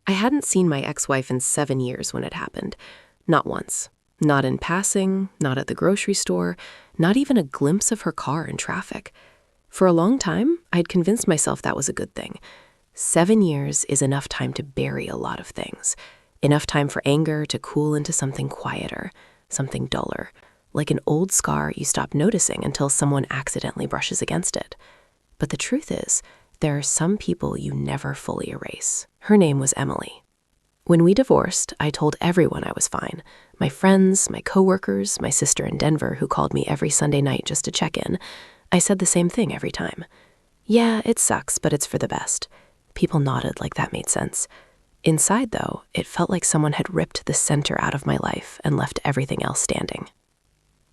I hadn't seen my ex-wife in 7 years when it happened. Not once. Not in passing, not at the grocery store, not even a glimpse of her car in traffic. For a long time, I'd convinced myself that was a good thing. 7 years is enough time to bury a lot of things. Enough time for anger to cool into something quieter, something duller, like an old scar you stop noticing until someone accidentally brushes against it. But the truth is, there are some people you never fully erase. Her name was Emily. When we divorced, I told everyone I was fine. My friends, my coworkers, my sister in Denver who called me every Sunday night just to check in. I said the same thing every time. Yeah, it sucks, but it's for the best. People nodded like that made sense. Inside, though, it felt like someone had ripped the center out of my life and left everything else standing.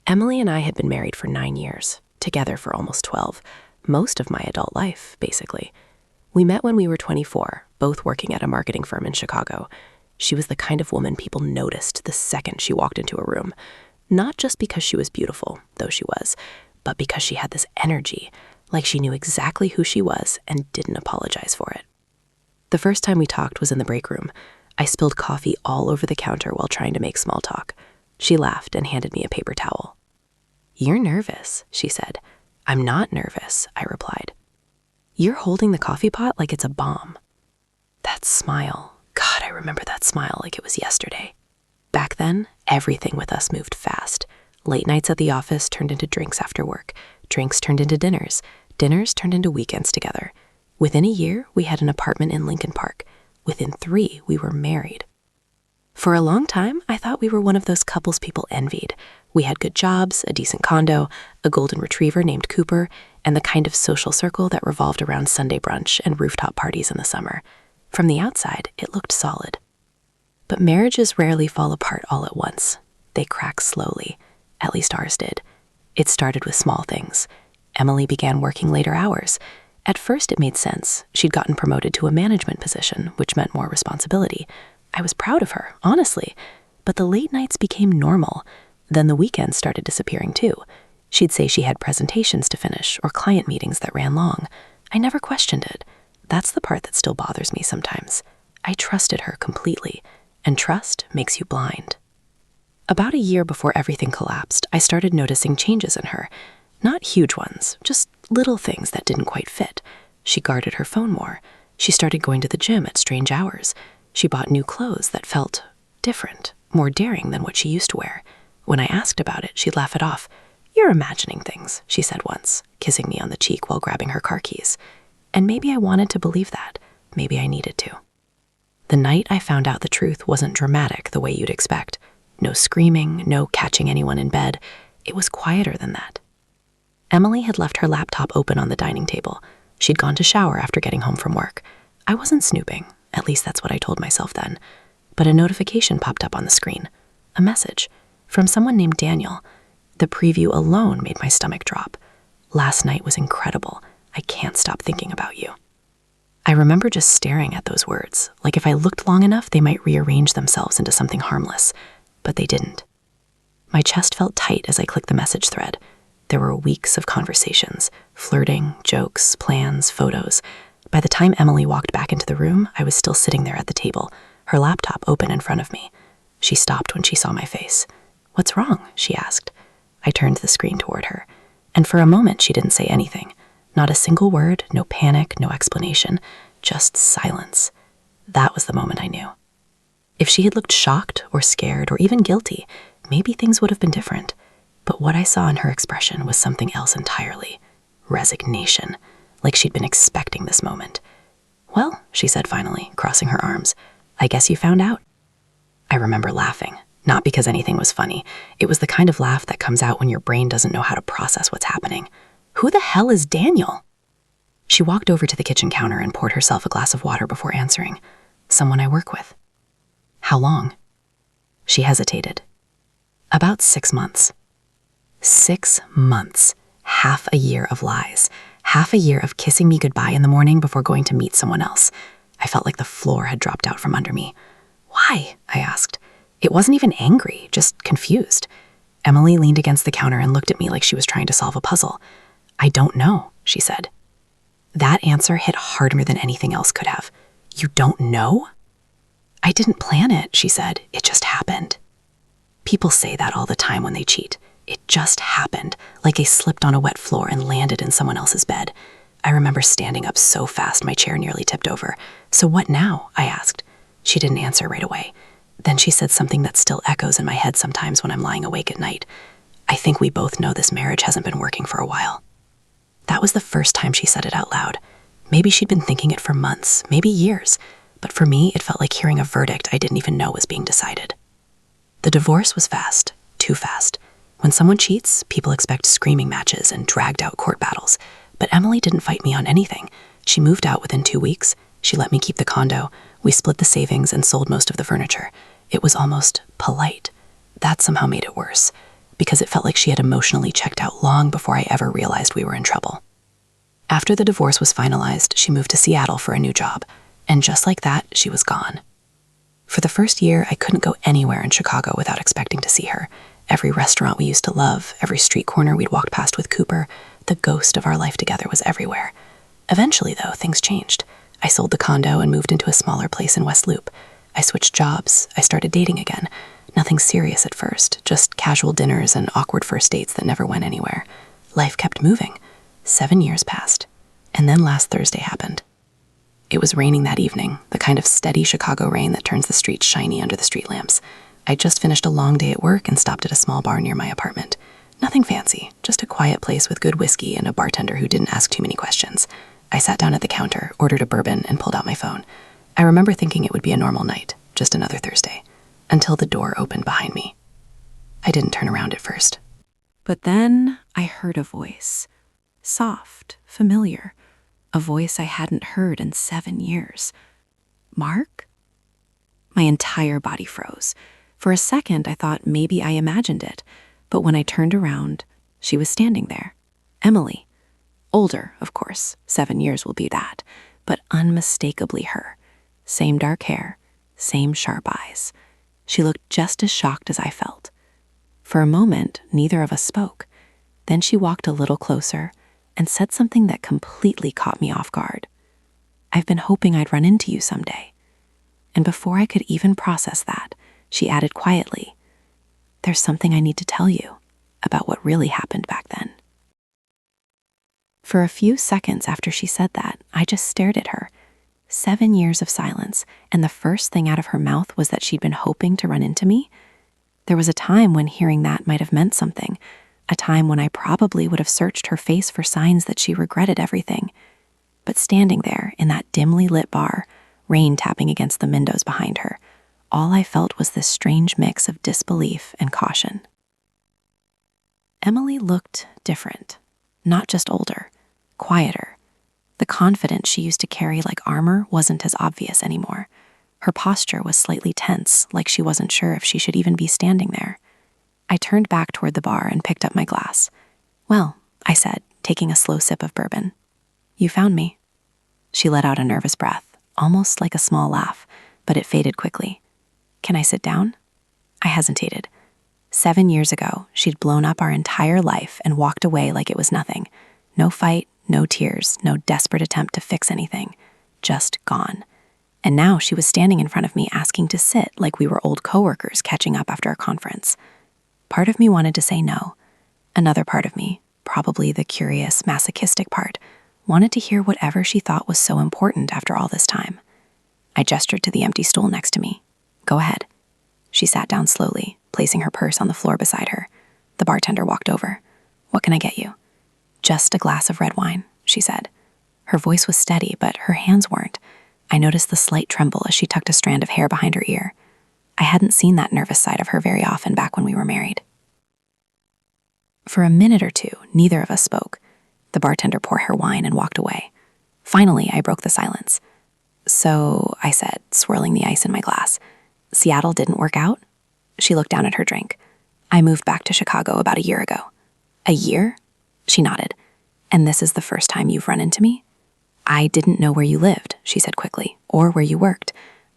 Emily and I had been married for 9 years, together for almost 12, most of my adult life, basically. We met when we were 24, both working at a marketing firm in Chicago. She was the kind of woman people noticed the second she walked into a room. Not just because she was beautiful, though she was, but because she had this energy, like she knew exactly who she was and didn't apologize for it. The first time we talked was in the break room. I spilled coffee all over the counter while trying to make small talk. She laughed and handed me a paper towel. "You're nervous," she said. "I'm not nervous," I replied. "You're holding the coffee pot like it's a bomb." That smile. God, I remember that smile like it was yesterday. Back then, everything with us moved fast. Late nights at the office turned into drinks after work. Drinks turned into dinners. Dinners turned into weekends together. Within a year, we had an apartment in Lincoln Park. Within 3, we were married. For a long time, I thought we were one of those couples people envied. We had good jobs, a decent condo, a golden retriever named Cooper, and the kind of social circle that revolved around Sunday brunch and rooftop parties in the summer. From the outside, it looked solid. But marriages rarely fall apart all at once. They crack slowly. At least ours did. It started with small things. Emily began working later hours. At first, it made sense. She'd gotten promoted to a management position, which meant more responsibility. I was proud of her, honestly. But the late nights became normal. Then the weekends started disappearing too. She'd say she had presentations to finish or client meetings that ran long. I never questioned it. That's the part that still bothers me sometimes. I trusted her completely, and trust makes you blind. About a year before everything collapsed, I started noticing changes in her. Not huge ones, just little things that didn't quite fit. She guarded her phone more. She started going to the gym at strange hours. She bought new clothes that felt different, more daring than what she used to wear. When I asked about it, she'd laugh it off. "You're imagining things," she said once, kissing me on the cheek while grabbing her car keys. And maybe I wanted to believe that. Maybe I needed to. The night I found out the truth wasn't dramatic the way you'd expect. No screaming, no catching anyone in bed. It was quieter than that. Emily had left her laptop open on the dining table. She'd gone to shower after getting home from work. I wasn't snooping, at least that's what I told myself then. But a notification popped up on the screen. A message from someone named Daniel. The preview alone made my stomach drop. "Last night was incredible. I can't stop thinking about you." I remember just staring at those words, like if I looked long enough, they might rearrange themselves into something harmless. But they didn't. My chest felt tight as I clicked the message thread. There were weeks of conversations, flirting, jokes, plans, photos. By the time Emily walked back into the room, I was still sitting there at the table, her laptop open in front of me. She stopped when she saw my face. "What's wrong?" she asked. I turned the screen toward her, and for a moment she didn't say anything. Not a single word, no panic, no explanation, just silence. That was the moment I knew. If she had looked shocked or scared or even guilty, maybe things would have been different. But what I saw in her expression was something else entirely. Resignation, like she'd been expecting this moment. "Well," she said finally, crossing her arms, "I guess you found out." I remember laughing, not because anything was funny. It was the kind of laugh that comes out when your brain doesn't know how to process what's happening. Who the hell is Daniel? She walked over to the kitchen counter and poured herself a glass of water before answering. "Someone I work with." "How long?" She hesitated. "About 6 months. 6 months. Half a year of lies. Half a year of kissing me goodbye in the morning before going to meet someone else. I felt like the floor had dropped out from under me. "Why?" I asked. It wasn't even angry, just confused. Emily leaned against the counter and looked at me like she was trying to solve a puzzle. "I don't know," she said. That answer hit harder than anything else could have. "You don't know?" "I didn't plan it," she said. "It just happened." People say that all the time when they cheat. It just happened, like they slipped on a wet floor and landed in someone else's bed. I remember standing up so fast my chair nearly tipped over. "So what now?" I asked. She didn't answer right away. Then she said something that still echoes in my head sometimes when I'm lying awake at night. "I think we both know this marriage hasn't been working for a while." That was the first time she said it out loud. Maybe she'd been thinking it for months, maybe years, but for me, it felt like hearing a verdict I didn't even know was being decided. The divorce was fast, too fast. When someone cheats, people expect screaming matches and dragged-out court battles. But Emily didn't fight me on anything. She moved out within 2 weeks. She let me keep the condo. We split the savings and sold most of the furniture. It was almost polite. That somehow made it worse, because it felt like she had emotionally checked out long before I ever realized we were in trouble. After the divorce was finalized, she moved to Seattle for a new job. And just like that, she was gone. For the first year, I couldn't go anywhere in Chicago without expecting to see her. Every restaurant we used to love, every street corner we'd walked past with Cooper, the ghost of our life together was everywhere. Eventually, though, things changed. I sold the condo and moved into a smaller place in West Loop. I switched jobs. I started dating again. Nothing serious at first, just casual dinners and awkward first dates that never went anywhere. Life kept moving. 7 years passed. And then last Thursday happened. It was raining that evening, the kind of steady Chicago rain that turns the streets shiny under the street lamps. I'd just finished a long day at work and stopped at a small bar near my apartment. Nothing fancy, just a quiet place with good whiskey and a bartender who didn't ask too many questions. I sat down at the counter, ordered a bourbon, and pulled out my phone. I remember thinking it would be a normal night, just another Thursday, until the door opened behind me. I didn't turn around at first. But then I heard a voice. Soft, familiar. A voice I hadn't heard in 7 years. Mark? My entire body froze. For a second, I thought maybe I imagined it. But when I turned around, she was standing there. Emily. Older, of course. 7 years will be that. But unmistakably her. Same dark hair. Same sharp eyes. She looked just as shocked as I felt. For a moment, neither of us spoke. Then she walked a little closer and said something that completely caught me off guard. "I've been hoping I'd run into you someday." And before I could even process that, she added quietly, "There's something I need to tell you about what really happened back then." For a few seconds after she said that, I just stared at her. 7 years of silence, and the first thing out of her mouth was that she'd been hoping to run into me. There was a time when hearing that might have meant something, a time when I probably would have searched her face for signs that she regretted everything. But standing there in that dimly lit bar, rain tapping against the windows behind her, all I felt was this strange mix of disbelief and caution. Emily looked different, not just older, quieter. The confidence she used to carry like armor wasn't as obvious anymore. Her posture was slightly tense, like she wasn't sure if she should even be standing there. I turned back toward the bar and picked up my glass. "Well," I said, taking a slow sip of bourbon, "you found me." She let out a nervous breath, almost like a small laugh, but it faded quickly. "Can I sit down?" I hesitated. 7 years ago, she'd blown up our entire life and walked away like it was nothing. No fight, no tears, no desperate attempt to fix anything. Just gone. And now she was standing in front of me asking to sit like we were old coworkers catching up after a conference. Part of me wanted to say no. Another part of me, probably the curious, masochistic part, wanted to hear whatever she thought was so important after all this time. I gestured to the empty stool next to me. "Go ahead." She sat down slowly, placing her purse on the floor beside her. The bartender walked over. "What can I get you?" "Just a glass of red wine," she said. Her voice was steady, but her hands weren't. I noticed the slight tremble as she tucked a strand of hair behind her ear. I hadn't seen that nervous side of her very often back when we were married. For a minute or two, neither of us spoke. The bartender poured her wine and walked away. Finally, I broke the silence. "So," I said, swirling the ice in my glass, "Seattle didn't work out?" She looked down at her drink. "I moved back to Chicago about a year ago." "A year?" She nodded. "And this is the first time you've run into me?" "I didn't know where you lived," she said quickly, "or where you worked.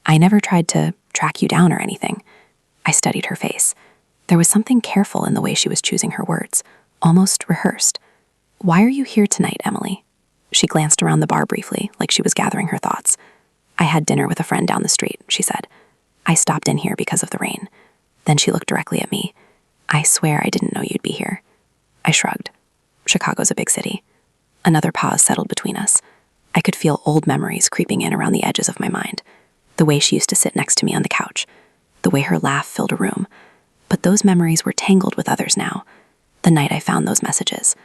I never tried to track you down or anything." I studied her face. There was something careful in the way she was choosing her words, almost rehearsed. "Why are you here tonight, Emily?" She glanced around the bar briefly, like she was gathering her thoughts. "I had dinner with a friend down the street," she said. I stopped in here because of the rain. Then she looked directly at me. I swear I didn't know you'd be here. I shrugged. Chicago's a big city. Another pause settled between us. I could feel old memories creeping in around the edges of my mind. The way she used to sit next to me on the couch. The way her laugh filled a room. But those memories were tangled with others now. The night I found those messages.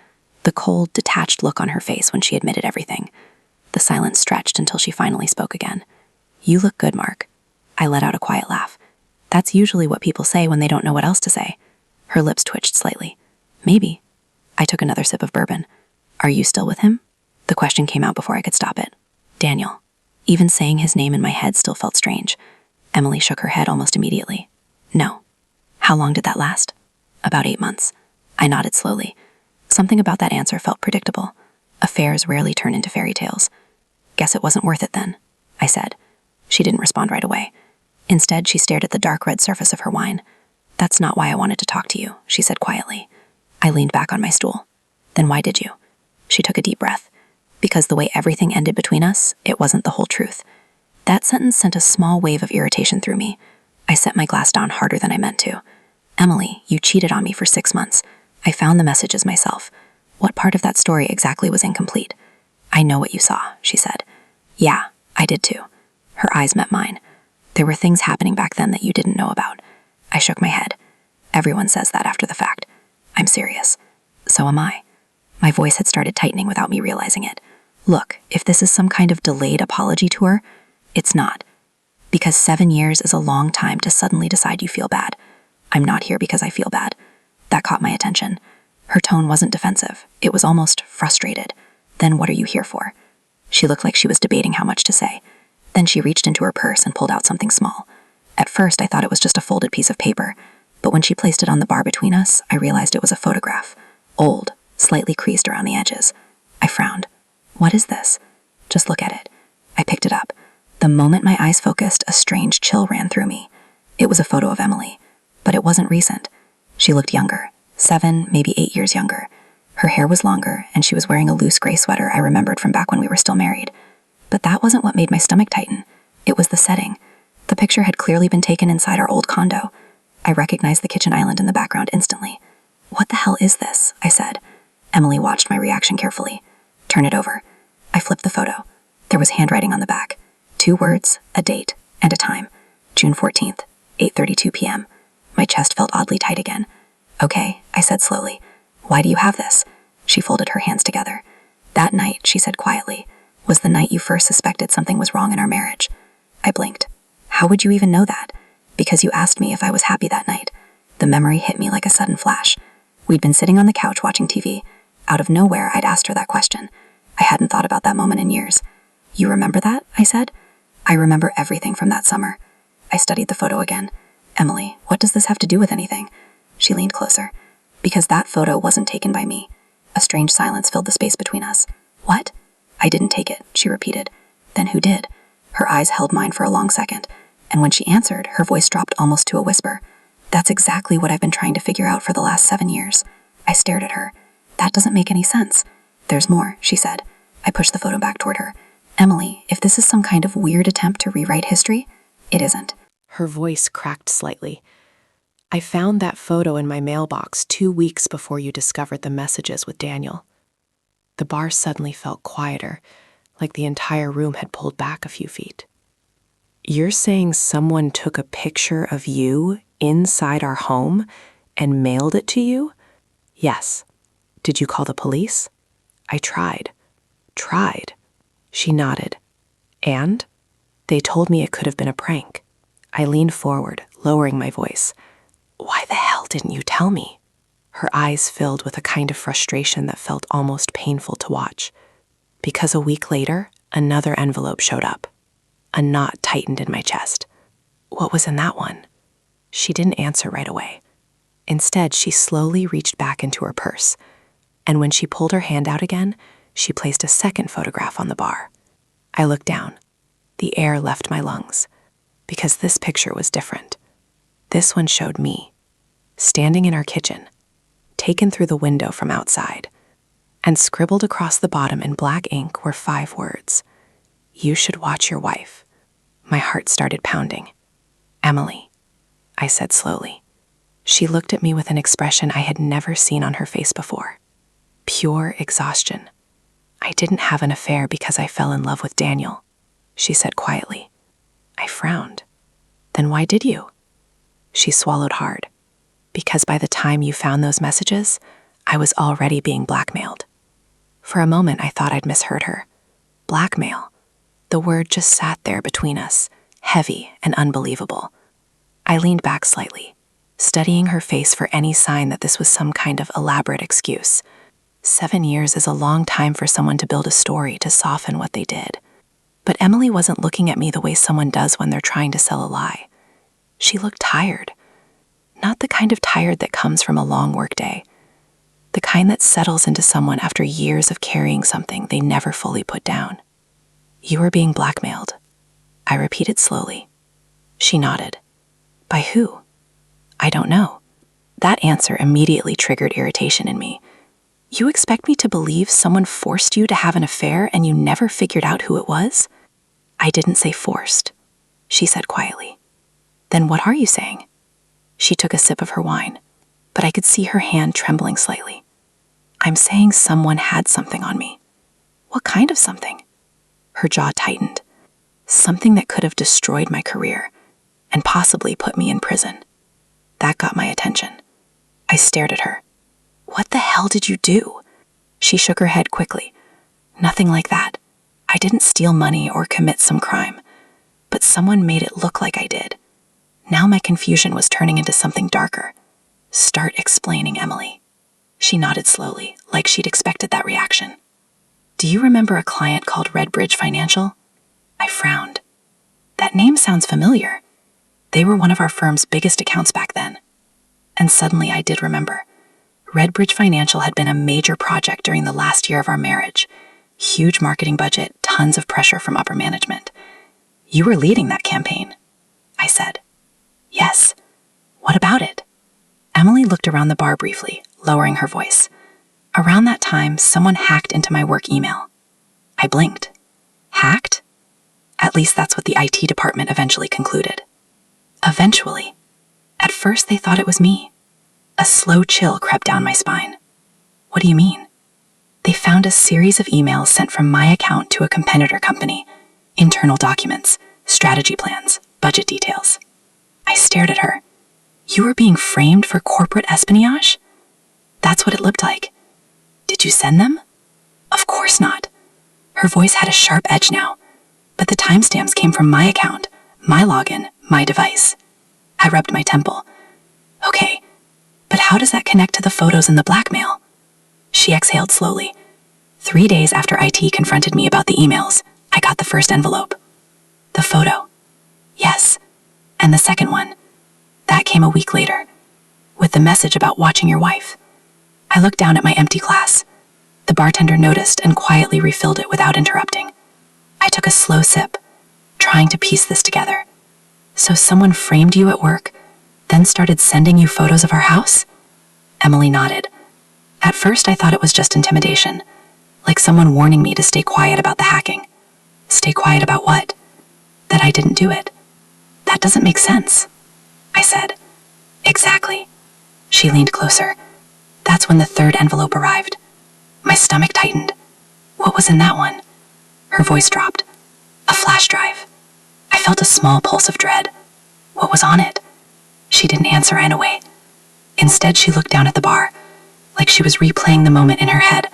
The cold, detached look on her face when she admitted everything. The silence stretched until she finally spoke again. "You look good, Mark." I let out a quiet laugh. That's usually what people say when they don't know what else to say. Her lips twitched slightly. "Maybe." I took another sip of bourbon. "Are you still with him?" The question came out before I could stop it. "Daniel." Even saying his name in my head still felt strange. Emily shook her head almost immediately. "No." "How long did that last?" "About 8 months." I nodded slowly. Something about that answer felt predictable. Affairs rarely turn into fairy tales. "Guess it wasn't worth it then," I said. She didn't respond right away. Instead, she stared at the dark red surface of her wine. "That's not why I wanted to talk to you," she said quietly. I leaned back on my stool. "Then why did you?" She took a deep breath. "Because the way everything ended between us, it wasn't the whole truth." That sentence sent a small wave of irritation through me. I set my glass down harder than I meant to. "Emily, you cheated on me for 6 months. I found the messages myself. What part of that story exactly was incomplete?" "I know what you saw," she said. "Yeah, I did too." Her eyes met mine. "There were things happening back then that you didn't know about." I shook my head. "Everyone says that after the fact." "I'm serious." "So am I." My voice had started tightening without me realizing it. "Look, if this is some kind of delayed apology tour, it's not. Because 7 years is a long time to suddenly decide you feel bad. I'm not here because I feel bad." That caught my attention. Her tone wasn't defensive. It was almost frustrated. "Then what are you here for?" She looked like she was debating how much to say. Then she reached into her purse and pulled out something small. At first, I thought it was just a folded piece of paper, but when she placed it on the bar between us, I realized it was a photograph. Old, slightly creased around the edges. I frowned. "What is this?" "Just look at it." I picked it up. The moment my eyes focused, a strange chill ran through me. It was a photo of Emily, but it wasn't recent. She looked younger, 7, maybe 8 years younger. Her hair was longer, and she was wearing a loose gray sweater I remembered from back when we were still married. But that wasn't what made my stomach tighten. It was the setting. The picture had clearly been taken inside our old condo. I recognized the kitchen island in the background instantly. "What the hell is this?" I said. Emily watched my reaction carefully. "Turn it over." I flipped the photo. There was handwriting on the back. 2 words, a date, and a time. June 14th, 8:32 p.m. My chest felt oddly tight again. "Okay," I said slowly. "Why do you have this?" She folded her hands together. "That night," she said quietly, "was the night you first suspected something was wrong in our marriage." I blinked. "How would you even know that?" "Because you asked me if I was happy that night." The memory hit me like a sudden flash. We'd been sitting on the couch watching TV. Out of nowhere, I'd asked her that question. I hadn't thought about that moment in years. "You remember that?" I said. "I remember everything from that summer." I studied the photo again. "Emily, what does this have to do with anything?" She leaned closer. "Because that photo wasn't taken by me." A strange silence filled the space between us. "What?" "I didn't take it," she repeated. "Then who did?" Her eyes held mine for a long second, and when she answered, her voice dropped almost to a whisper. "That's exactly what I've been trying to figure out for the last 7 years. I stared at her. "That doesn't make any sense." "There's more," she said. I pushed the photo back toward her. "Emily, if this is some kind of weird attempt to rewrite history, it isn't." Her voice cracked slightly. "I found that photo in my mailbox 2 weeks before you discovered the messages with Daniel." The bar suddenly felt quieter, like the entire room had pulled back a few feet. "You're saying someone took a picture of you inside our home and mailed it to you?" "Yes." "Did you call the police?" "I tried." "Tried?" She nodded. "And?" "They told me it could have been a prank." I leaned forward, lowering my voice. "Why the hell didn't you tell me?" Her eyes filled with a kind of frustration that felt almost painful to watch. Because a week later, another envelope showed up. A knot tightened in my chest. What was in that one? She didn't answer right away. Instead, she slowly reached back into her purse, and when she pulled her hand out again, she placed a second photograph on the bar. I looked down. The air left my lungs, because this picture was different. This one showed me, standing in our kitchen, taken through the window from outside, and scribbled across the bottom in black ink were 5 words. "You should watch your wife." My heart started pounding. "Emily," I said slowly. She looked at me with an expression I had never seen on her face before. Pure exhaustion. "I didn't have an affair because I fell in love with Daniel," she said quietly. I frowned. "Then why did you?" She swallowed hard. "Because by the time you found those messages, I was already being blackmailed." For a moment, I thought I'd misheard her. Blackmail. The word just sat there between us, heavy and unbelievable. I leaned back slightly, studying her face for any sign that this was some kind of elaborate excuse. 7 years is a long time for someone to build a story to soften what they did. But Emily wasn't looking at me the way someone does when they're trying to sell a lie. She looked tired. Not the kind of tired that comes from a long workday. The kind that settles into someone after years of carrying something they never fully put down. "You are being blackmailed," I repeated slowly. She nodded. "By who?" "I don't know." That answer immediately triggered irritation in me. "You expect me to believe someone forced you to have an affair and you never figured out who it was?" "I didn't say forced," she said quietly. "Then what are you saying?" She took a sip of her wine, but I could see her hand trembling slightly. "I'm saying someone had something on me." "What kind of something?" Her jaw tightened. "Something that could have destroyed my career and possibly put me in prison." That got my attention. I stared at her. "What the hell did you do?" She shook her head quickly. "Nothing like that. I didn't steal money or commit some crime, but someone made it look like I did." Now my confusion was turning into something darker. "Start explaining, Emily." She nodded slowly, like she'd expected that reaction. "Do you remember a client called Redbridge Financial?" I frowned. That name sounds familiar. They were one of our firm's biggest accounts back then. And suddenly I did remember. Redbridge Financial had been a major project during the last year of our marriage. Huge marketing budget, tons of pressure from upper management. "You were leading that campaign," I said. "Yes. What about it?" Emily looked around the bar briefly, lowering her voice. "Around that time, someone hacked into my work email." I blinked. "Hacked?" At least that's what the IT department eventually concluded. Eventually. At first they thought it was me. A slow chill crept down my spine. "What do you mean?" "They found a series of emails sent from my account to a competitor company. Internal documents, strategy plans, budget details." I stared at her. "You were being framed for corporate espionage?" "That's what it looked like." "Did you send them?" "Of course not." Her voice had a sharp edge now, but the timestamps came from my account, my login, my device. I rubbed my temple. "Okay, but how does that connect to the photos and the blackmail?" She exhaled slowly. 3 days after IT confronted me about the emails, I got the first envelope. "The photo?" "Yes. And the second one. That came a week later, with the message about watching your wife." I looked down at my empty glass. The bartender noticed and quietly refilled it without interrupting. I took a slow sip, trying to piece this together. "So someone framed you at work, then started sending you photos of our house?" Emily nodded. "At first I thought it was just intimidation, like someone warning me to stay quiet about the hacking." "Stay quiet about what?" "That I didn't do it." "That doesn't make sense," I said. "Exactly." She leaned closer. That's when the third envelope arrived. My stomach tightened. "What was in that one?" Her voice dropped. "A flash drive." I felt a small pulse of dread. "What was on it?" She didn't answer right away. Instead, she looked down at the bar, like she was replaying the moment in her head.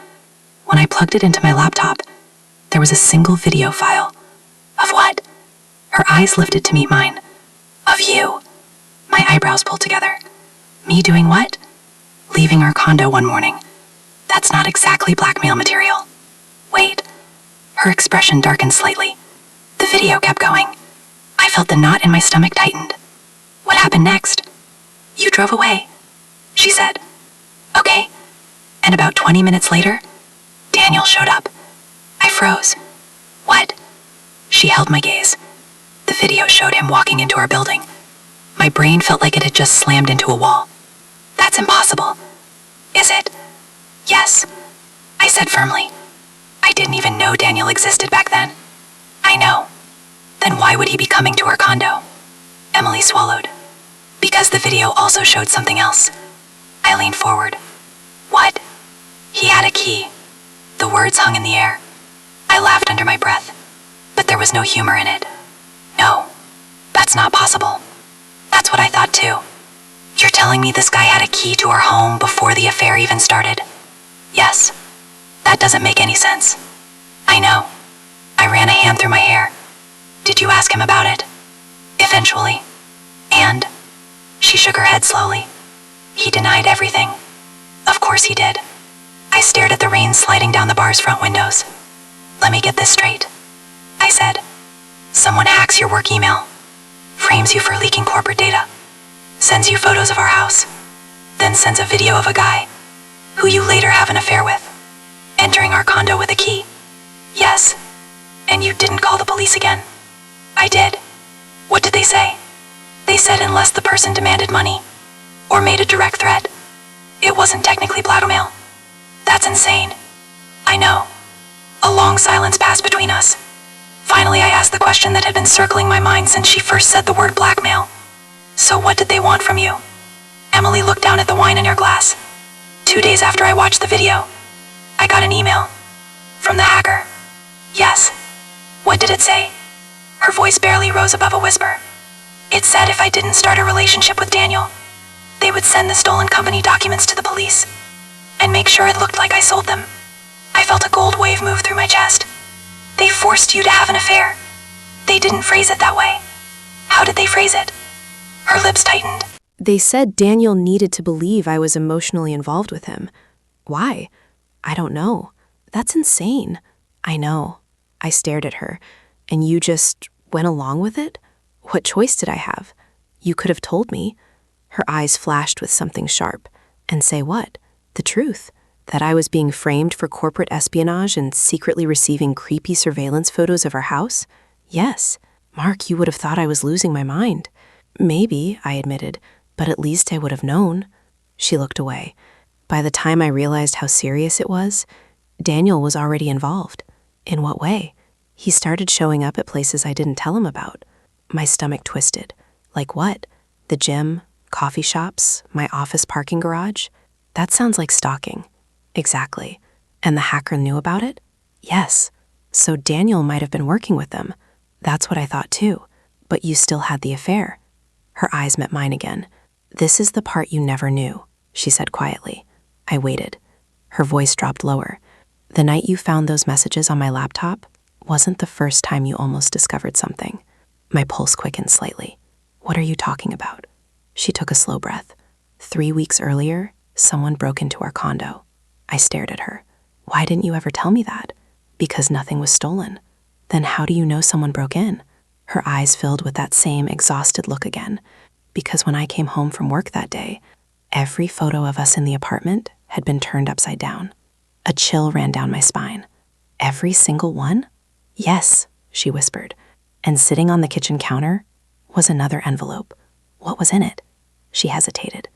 When I plugged it into my laptop, there was a single video file. "Of what?" Her eyes lifted to meet mine. "Of you." My eyebrows pulled together. "Me doing what?" "Leaving our condo one morning." "That's not exactly blackmail material." "Wait." Her expression darkened slightly. The video kept going. I felt the knot in my stomach tightened. "What happened next?" "You drove away," she said. "Okay." And about 20 minutes later, Daniel showed up. I froze. "What?" She held my gaze. The video showed him walking into our building. My brain felt like it had just slammed into a wall. "That's impossible." "Is it?" "Yes," I said firmly. I didn't even know Daniel existed back then. "I know." "Then why would he be coming to our condo?" Emily Emily swallowed. Because the video also showed something else. I leaned forward. What? He had a key. The words hung in the air. I laughed under my breath, but there was no humor in it. No, that's not possible. That's what I thought too. You're telling me this guy had a key to our home before the affair even started? Yes. That doesn't make any sense. I know. I ran a hand through my hair. Did you ask him about it? Eventually. And? She shook her head slowly. He denied everything. Of course he did. I stared at the rain sliding down the bar's front windows. Let me get this straight, I said. Someone hacks your work email, frames you for leaking corporate data, sends you photos of our house, then sends a video of a guy who you later have an affair with, entering our condo with a key. Yes. And you didn't call the police again? I did. What did they say? They said unless the person demanded money or made a direct threat, it wasn't technically blackmail. That's insane. I know. A long silence passed between us. Finally, I asked the question that had been circling my mind since she first said the word blackmail. So what did they want from you? Emily looked down at the wine in her glass. 2 days after I watched the video, I got an email from the hacker. Yes. What did it say? Her voice barely rose above a whisper. It said if I didn't start a relationship with Daniel, they would send the stolen company documents to the police and make sure it looked like I sold them. I felt a cold wave move through my chest. They forced you to have an affair. They didn't phrase it that way. How did they phrase it? Her lips tightened. They said Daniel needed to believe I was emotionally involved with him. Why? I don't know. That's insane. I know. I stared at her. And you just went along with it? What choice did I have? You could have told me. Her eyes flashed with something sharp. And say what? The truth. That I was being framed for corporate espionage and secretly receiving creepy surveillance photos of our house? Yes. Mark, you would have thought I was losing my mind. Maybe, I admitted, but at least I would have known. She looked away. By the time I realized how serious it was, Daniel was already involved. In what way? He started showing up at places I didn't tell him about. My stomach twisted. Like what? The gym, coffee shops, my office parking garage? That sounds like stalking. Exactly. And the hacker knew about it? Yes. So Daniel might have been working with them. That's what I thought too. But you still had the affair. Her eyes met mine again. This is the part you never knew, she said quietly. I waited. Her voice dropped lower. The night you found those messages on my laptop wasn't the first time you almost discovered something. My pulse quickened slightly. What are you talking about? She took a slow breath. 3 weeks earlier, someone broke into our condo. I stared at her. Why didn't you ever tell me that? Because nothing was stolen. Then how do you know someone broke in? Her eyes filled with that same exhausted look again. Because when I came home from work that day, every photo of us in the apartment had been turned upside down. A chill ran down my spine. Every single one? Yes, she whispered. And sitting on the kitchen counter was another envelope. What was in it? She hesitated.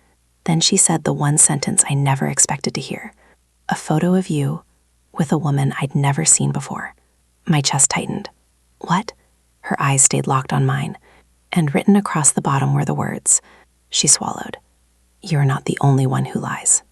Then she said the one sentence I never expected to hear. A photo of you with a woman I'd never seen before. My chest tightened. What? Her eyes stayed locked on mine, and written across the bottom were the words. She swallowed. You're not the only one who lies.